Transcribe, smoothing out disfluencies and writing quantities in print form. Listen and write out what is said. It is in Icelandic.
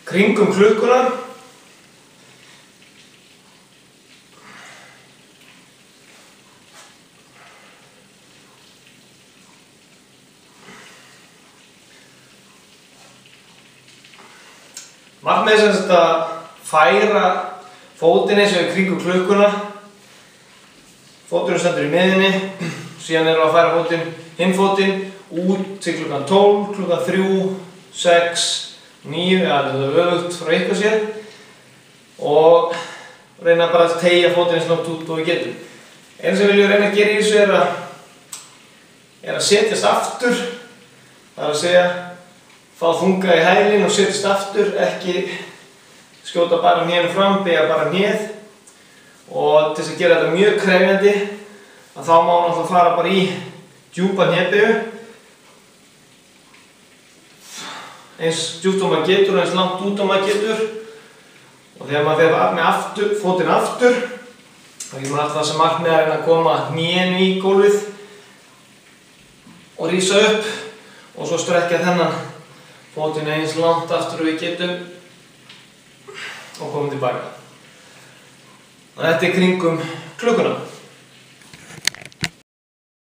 kringum klukkuna. Markmiðið er sem að færa fótinn eins og í kringum klukkuna. Fóturinn stendur í miðjunni, síðan erum við að færa fótinn, hinn fótinn út til klukkan 12, klukkan 3, 6, 9, eða þetta er öfugt frá ykkur sér og reyna bara að teygja fótinn eins langt út og við getum. Einu sem við viljum reyna að gera í þessu er að setjast aftur, það er að segja fá þunga í hælinn og setjast aftur, ekki skjóta bara hnénu fram, beygja bara hnéð. Og til þess að gera þetta mjög krefjandi að þá má náttúrulega fara bara í djúpa hnébeygju eins djúpt og maður getur og eins langt út og maður getur og þegar maður fer með fótinn aftur þá getur maður alltaf það sem markmið að reyna að koma hnénu í gólfið og rísa upp og svo strekkja þennan fótinn eins langt aftur og við getum og koma tilbaka. Þetta er kringum klukkuna.